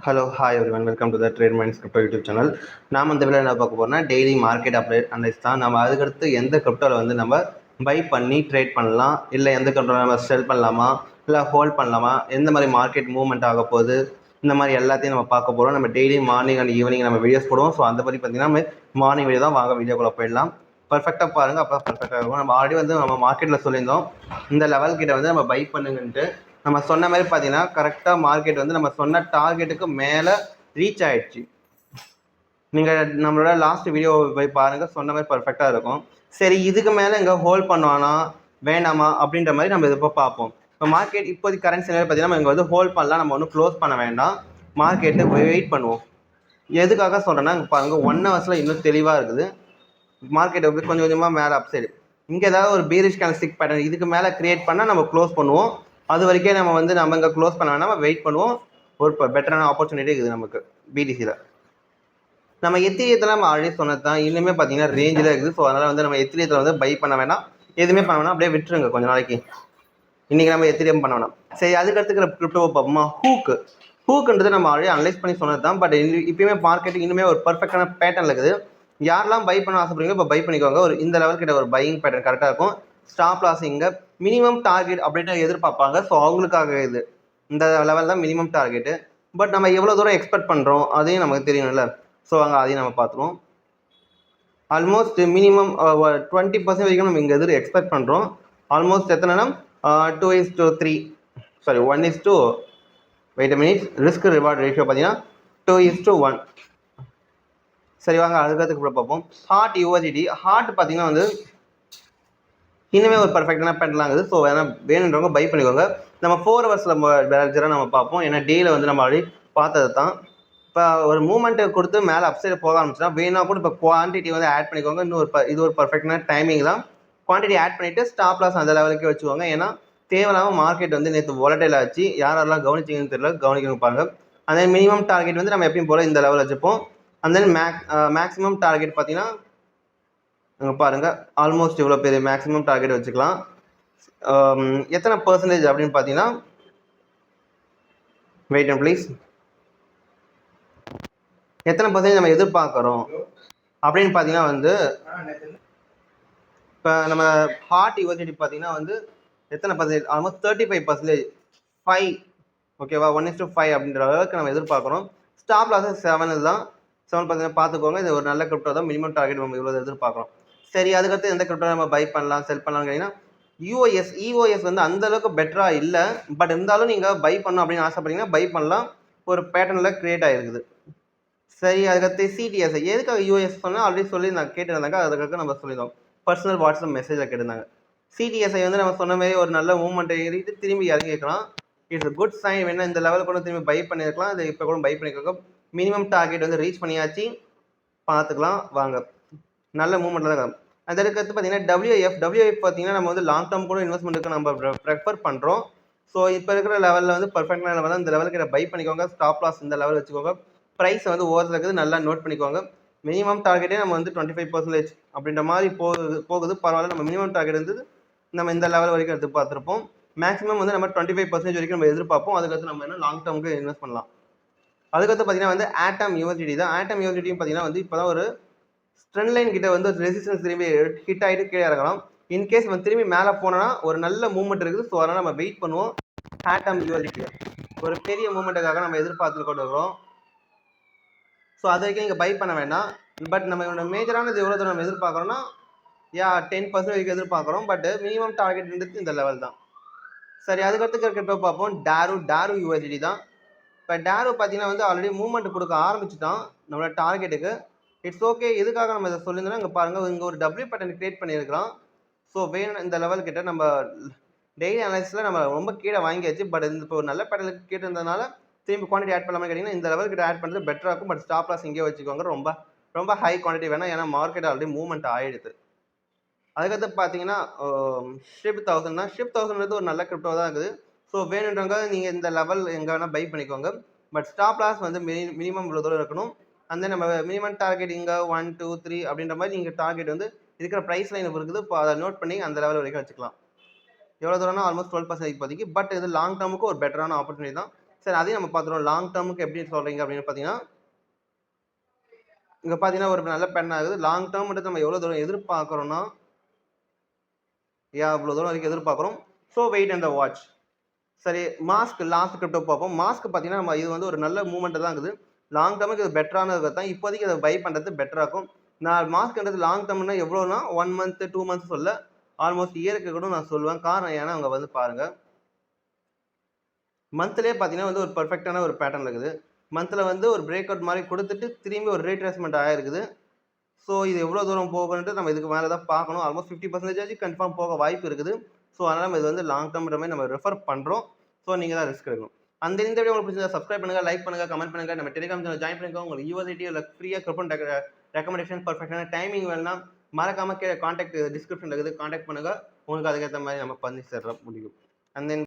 Hello hi everyone, welcome to the trade minds crypto YouTube channel. நாம் இந்த வேலை என்ன பார்க்க போறோம்னா டெய்லி மார்க்கெட் அப்டேட் அனலைஸ் தான். நம்ம அதுக்கடுத்து எந்த கிரிப்டோவில் வந்து நம்ம பை பண்ணி ட்ரேட் பண்ணலாம், இல்லை எந்த கிரிப்டோவில் நம்ம செல் பண்ணலாமா, இல்லை ஹோல்ட் பண்ணலாமா, எந்த மாதிரி மார்க்கெட் மூவ்மெண்ட் ஆக போகுது, இந்த மாதிரி எல்லாத்தையும் நம்ம பார்க்க போகிறோம். நம்ம டெய்லி மார்னிங் அண்ட் ஈவினிங் நம்ம வீடியோஸ் போடுவோம். ஸோ அந்த மாதிரி பார்த்தீங்கன்னா நம்ம மார்னிங் வீடியோ தான். வாங்க வீடியோக்குள்ளே போயிடலாம். பர்ஃபெக்டாக பாருங்கள், அப்போ பர்ஃபெக்டாக இருக்கும். நம்ம ஆல்ரெடி வந்து நம்ம மார்க்கெட்டில் சொல்லியிருந்தோம் இந்த லெவல் கிட்ட வந்து நம்ம பை பண்ணுங்கன்ட்டு. நம்ம சொன்ன மாதிரி பார்த்தீங்கன்னா கரெக்டாக மார்க்கெட் வந்து நம்ம சொன்ன டார்கெட்டுக்கு மேலே ரீச் ஆயிடுச்சு. நீங்கள் நம்மளோட லாஸ்ட் வீடியோ போய் பாருங்கள், சொன்ன மாதிரி பர்ஃபெக்டாக இருக்கும். சரி, இதுக்கு மேலே இங்கே ஹோல்ட் பண்ணுவானா வேணாமா அப்படின்ற மாதிரி நம்ம இப்போ பார்ப்போம். இப்போ மார்க்கெட் இப்போதைக்கு கரண்ட் சினாரியோ பார்த்தீங்கன்னா நம்ம இங்கே வந்து ஹோல்ட் பண்ணலாம், நம்ம ஒன்றும் க்ளோஸ் பண்ண வேண்டாம், மார்க்கெட்டு வெயிட் பண்ணுவோம். எதுக்காக சொல்கிறேன்னா இங்கே பாருங்கள் 1 ஹவர்ஸில் இன்னும் தெளிவாக இருக்குது. மார்க்கெட் வந்து கொஞ்சம் கொஞ்சமாக மேலே அப்சைடு. இங்கே ஏதாவது ஒரு பீரிஷ் கேண்டில்ஸ்டிக் பேட்டர்ன் இதுக்கு மேலே கிரியேட் பண்ணால் நம்ம க்ளோஸ் பண்ணுவோம். அது வரைக்கும் நம்ம இங்கே க்ளோஸ் பண்ண வேணாம், வெயிட் பண்ணுவோம். ஒரு பெட்டரான ஆப்பர்ச்சுனிட்டி இருக்குது நமக்கு பிடிசியில். நம்ம எத்திரியத்தில் நம்ம ஆல்ரெடி சொன்னது தான், இன்னுமே பார்த்தீங்கன்னா ரேஞ்சில் இருக்குது. ஸோ அதனால் வந்து நம்ம எத்திரியத்தில் வந்து பை பண்ண வேணாம், எதுவுமே பண்ண வேணாம், அப்படியே விட்டுருங்க கொஞ்சம் நாளைக்கு. இன்றைக்கி நம்ம எத்திரியம் பண்ண வேணாம். சரி, அதுக்கடுத்துக்கிற கிரிப்டோ பார்ப்போமா. ஹூக்குன்றது நம்ம ஆல்ரெடி அனலைஸ் பண்ணி சொன்னது தான். பட் இப்பயுமே மார்க்கெட்டுக்கு இன்னுமே ஒரு பர்ஃபெக்டான பேட்டர்ன் இருக்குது. யாரெல்லாம் பை பண்ண ஆசைப்படுறீங்களோ இப்போ பை பண்ணிக்கோங்க. ஒரு இந்த லெவல் கிட்ட ஒரு பையிங் பேட்டர்ன் கரெக்டாக இருக்கும். ஸ்டாப் லாஸ் இங்கே மினிமம் டார்கெட் அப்படின்னு எதிர்பார்ப்பாங்க. ஸோ அவங்களுக்காக இது இந்த லெவல் தான் மினிமம் டார்கெட்டு. பட் நம்ம எவ்வளோ தூரம் எக்ஸ்பெக்ட் பண்ணுறோம் அதையும் நமக்கு தெரியணும்ல. ஸோ அங்கே அதையும் நம்ம பார்த்துருவோம். ஆல்மோஸ்ட் மினிமம் 20% வரைக்கும் நம்ம இங்கே எக்ஸ்பெக்ட் பண்ணுறோம். ஆல்மோஸ்ட் எத்தனைனா 2:3 sorry 1:, wait minutes, risk reward ratio பார்த்தீங்கன்னா 2:1. சரி, வாங்க அதுக்கடுத்து கூட பார்ப்போம். ஹார்ட் யூஎஸ்டி பார்த்தீங்கன்னா வந்து இன்னுமே ஒரு பர்ஃபெக்டான பேட்டர்ன் ஆகுது. ஸோ வேணுன்றவங்க பை பண்ணிக்கோங்க. நம்ம 4 ஹவர்ஸில் நம்ம பார்ப்போம். ஏன்னா டேயில் வந்து நம்ம ஆல்ரெடி பார்த்தது தான். இப்போ ஒரு மூமெண்ட்டை கொடுத்து மேலே அப்சைடு போக ஆரம்பிச்சுன்னா வேணா கூட இப்போ குவான்டிட்டி வந்து ஆட் பண்ணிக்கோங்க. இது ஒரு பர்ஃபெக்டான டைமிங் தான். குவான்டிட்டி ஆட் பண்ணிவிட்டு ஸ்டாப் லாஸ் அந்த லெவலுக்கு வச்சுக்கோங்க. ஏன்னா தேவையில்லாமல் மார்க்கெட் வந்து நேற்று வாலடைல் ஆச்சு. யாரெல்லாம் கவனிச்சிங்கன்னு தெரியல, கவனிக்கணும் பாருங்க. அதே மினிமம் டார்கெட் வந்து நம்ம எப்பயும் போல் இந்த லெவல் வச்சுப்போம். அண்ட் தென் மேக்ஸிமம் டார்கெட் பார்த்தீங்கன்னா அங்கே பாருங்கள், ஆல்மோஸ்ட் இவ்வளோ பெரிய மேக்ஸிமம் டார்கெட் வச்சுக்கலாம். எத்தனை பர்சன்டேஜ் அப்படின்னு பார்த்தீங்கன்னா வெயிட் அண்ட் ப்ளீஸ், எத்தனை பர்சன்டேஜ் நம்ம எதிர்பார்க்குறோம் அப்படின்னு பார்த்தீங்கன்னா வந்து இப்போ நம்ம ஹார்ட் யூஎஸ்டி பார்த்தீங்கன்னா வந்து எத்தனை பர்சன்டேஜ், ஆல்மோஸ்ட் 35%, 5 ஓகேவா, 1:5 அப்படின்ற அளவுக்கு நம்ம எதிர்பார்க்குறோம். ஸ்டாப் லாஸ் 7 தான், 7% பார்த்துக்கோங்க. இது ஒரு நல்ல கிரிப்டோ தான். மினிமம் டார்கெட் நம்ம இவ்வளோ எதிர்பார்க்குறோம். சரி, அதுக்கடுத்து எந்த கிரிப்டோ நம்ம பை பண்ணலாம் செல் பண்ணலாம் கேட்டிங்கன்னா இஓஎஸ் வந்து அந்தளவுக்கு பெட்டராக இல்லை. பட் இருந்தாலும் நீங்கள் பை பண்ணணும் அப்படின்னு ஆசைப்பட்டீங்கன்னா பை பண்ணலாம். ஒரு பேட்டர்னில் க்ரியேட் ஆகிருக்குது. சரி, அதுக்கடுத்து சிடிஎஸ்ஐ. எதுக்காக யூஎஸ் சொன்னால் ஆல்ரெடி சொல்லி நான் கேட்டிருந்தாங்க. அதுக்காக நம்ம சொல்லியிருந்தோம். பர்சனல் வாட்ஸ்அப் மெசேஜில் கேட்டிருந்தாங்க. சிடிஎஸ்ஐ வந்து நம்ம சொன்ன மாதிரி ஒரு நல்ல மூவ்மெண்ட்டை ஏறிட்டு திரும்பி இறங்கிக்கலாம். It's a good sign. வேணால் இந்த லெவலுக்கு கூட திரும்பி பை பண்ணியிருக்கலாம். அது இப்போ கூட பை பண்ணிக்கோங்க. மினிமம் டார்கெட் வந்து ரீச் பண்ணியாச்சு, பார்த்துக்கலாம் வாங்க. நல்ல மூவ்மெண்ட்டில் தான். அதுக்கடுத்து பார்த்தீங்கன்னா டபிள்யூஎஃப் பார்த்தீங்கன்னா நம்ம வந்து லாங் டேர்ம் கூட இன்வெஸ்ட்மெண்ட்டுக்கு நம்ம ப்ரெஃபர் பண்ணுறோம். ஸோ இப்போ இருக்கிற லெவலில் வந்து பர்ஃபெக்டான லெவலில் இந்த லெவலுக்கு பை பண்ணிக்கோங்க. ஸ்டாப் லாஸ் இந்த லெவல் வச்சுக்கோங்க. ப்ரைஸ் வந்து ஓவரில் இருக்குது, நல்லா நோட் பண்ணிக்கோங்க. மினிமம் டார்கெட்டே நம்ம வந்து 25% அப்படின்ற மாதிரி போகுது. பரவாயில்ல, நம்ம மினிமம் டார்கெட் வந்து நம்ம இந்த லெவல் வரைக்கும் எடுத்து பார்த்துருப்போம். மேக்ஸிமம் வந்து நம்ம 25% வரைக்கும் நம்ம எதிர்பார்ப்போம். அதுக்கடுத்து நம்ம என்ன லாங் டேர்முக்கு இன்வெஸ்ட் பண்ணலாம். அதுக்கடுத்து பார்த்தீங்கன்னா வந்து ஆட்டம் யூஎஸ்டி தான். ஆட்டம் யூஎஸ்டியும் பார்த்தீங்கன்னா வந்து இப்போ தான் ஒரு ட்ரெண்ட் லைன் கிட்ட வந்து ரெசிஸ்டன்ஸ் திரும்பி ஹிட் ஆகிட்டு கீழே இறங்கலாம். இன்கேஸ் வந்து திரும்பி மேலே போனோன்னா ஒரு நல்ல மூவ்மெண்ட் இருக்குது. ஸோ அதனால் நம்ம வெயிட் பண்ணுவோம். ஆட்டம் யூஎஸ்டி ஒரு பெரிய மூவ்மெண்ட்டுக்காக நம்ம எதிர்பார்த்து கொண்டு இருக்கிறோம். ஸோ அது வரைக்கும் இங்கே பை பண்ண வேண்டாம். பட் நம்ம மேஜரானது எவ்வளோ தூரம் நம்ம எதிர்பார்க்குறோன்னா 10% வரைக்கும் எதிர்பார்க்குறோம். பட் மினிமம் டார்கெட் இந்த லெவல் தான். சரி, அதுக்கடுத்து கிரிப்டோ பார்ப்போம். டாரு யூஎஸ்டி தான். இப்போ டாரு பார்த்தீங்கன்னா வந்து ஆல்ரெடி மூவ்மெண்ட் கொடுக்க ஆரம்பிச்சுட்டான் நம்மளோட டார்கெட்டுக்கு. It's okay. எதுக்காக நம்ம இதை சொல்லியிருந்தோம்னா இங்கே பாருங்கள், இங்கே ஒரு டபிள்யூ பேட்டர்ன் கிரியேட் பண்ணியிருக்கிறோம். ஸோ வேணும் இந்த லெவல் கிட்ட நம்ம டெய்லி அனாலிசிஸில் நம்ம ரொம்ப கீழே வாங்கியாச்சு. பட் இந்த இப்போ ஒரு நல்ல பேட்டர்னுக்கு கேட்டிருந்ததுனால திரும்பி குவான்டிட்டி ஆட் பண்ணலாம்னு கேட்டிங்கன்னா இந்த லெவல் கிட்ட ஆட் பண்ணுறது பெட்டராக இருக்கும். பட் ஸ்டாப் லாஸ் இங்கே வச்சுக்கோங்க. ரொம்ப ஹை குவான்டிட்டி வேணாம், ஏன்னா மார்க்கெட் ஆல்ரெடி மூவ்மெண்ட் ஆகிடுது. அதுக்கடுத்து பார்த்தீங்கன்னா SHIB1000 தான். SHIB1000 ஒரு நல்ல கிரிப்டோ தான் இருக்குது. ஸோ வேணுன்றவங்க நீங்கள் இந்த லெவல் எங்கே வேணால் பை பண்ணிக்கோங்க. பட் ஸ்டாப் லாஸ் வந்து மினிமம் இவ்வளோ தூரம் இருக்கணும். அந்த நம்ம மினிமம் டார்கெட் இங்கே 1, 2, 3 அப்படின்ற மாதிரி நீங்கள் டார்கெட் வந்து இருக்கிற ப்ரைஸ் லைன் இருக்குது. இப்போ அதை நோட் பண்ணி அந்த லெவல் வரைக்கும் வச்சுக்கலாம். எவ்வளோ தூரம்னா ஆல்மோஸ்ட் 12% இப்போதைக்கு. பட் இது லாங் டேர்முக்கு ஒரு பெட்டரான ஆப்பர்ச்சுனிட்டி தான். சரி அதையும் நம்ம பார்த்துருவோம். லாங் டேர்முக்கு எப்படி சொல்கிறீங்க அப்படின்னு பார்த்தீங்கன்னா, இங்கே பார்த்தீங்கன்னா ஒரு நல்ல பேட்டர்ன் ஆகுது. லாங் டேர்ம்ன்றது நம்ம எவ்வளோ தூரம் எதிர்பார்க்குறோம்னா, இவ்வளோ தூரம் வரைக்கும் எதிர்பார்க்குறோம். So wait and watch. சரி, மாஸ்க் லாஸ்ட் கிரிப்டோ பார்ப்போம். மாஸ்க் பார்த்தீங்கன்னா நம்ம இது வந்து ஒரு நல்ல மூவ்மெண்ட் தான் இருக்குது. லாங் டேர்முக்கு இது பெட்டரானது தான். இப்போதைக்கு அதை பை பண்ணுறது பெட்டராக இருக்கும். நான் மாஸ்க்ன்றது லாங் டேர்ம்னா எவ்வளோனா 1 மந்த் 2 மந்த்ஸ் சொல்ல, ஆல்மோஸ்ட் இயருக்கு கூட நான் சொல்லுவேன். காரணம் ஏன்னா அங்கே வந்து பாருங்கள், மந்த்லேயே பார்த்தீங்கன்னா வந்து ஒரு பர்ஃபெக்டான ஒரு பேட்டர்ன் இருக்குது. மந்தில் வந்து ஒரு பிரேக் அவுட் மாதிரி கொடுத்துட்டு திரும்பி ஒரு ரீட்ரேஸ்மெண்ட் ஆகிருக்குது. ஸோ இது எவ்வளோ தூரம் போகுன்ட்டு நம்ம இதுக்கு மேலே தான் பார்க்கணும். ஆல்மோஸ்ட் 50% கன்ஃபார்ம் போக வாய்ப்பு இருக்குது. ஸோ அதனால் நம்ம இது வந்து லாங் டேர்ம்ன்ற மாதிரி நம்ம ரெஃபர் பண்ணுறோம். ஸோ நீங்கள் தான் ரிஸ்க் எடுக்கணும். அந்த இந்த வீடியோ உங்களுக்கு பிடிச்சா சப்ஸ்கிரைப் பண்ணுங்கள், லைக் பண்ணுங்கள், கமெண்ட் பண்ணுங்கள். நம்ம டெலிகிராம் சேனல் ஜாயின் பண்ணிக்கோங்க. உங்களுக்கு யூஎஸ்ஐடி இல்லை ஃப்ரீயாக கிரிப்டோ ரெக்கமெண்டேஷன் பர்ஃபெக்டான டைமிங் வேணும்னா மறக்காமல் கீழே கான்டாக்ட் டிஸ்கிரிப்ஷன் இருக்குது, கான்டாக்ட் பண்ணுங்கள். உங்களுக்கு அதுக்கேற்ற மாதிரி நம்ம பண்ணி தர முடியும். And then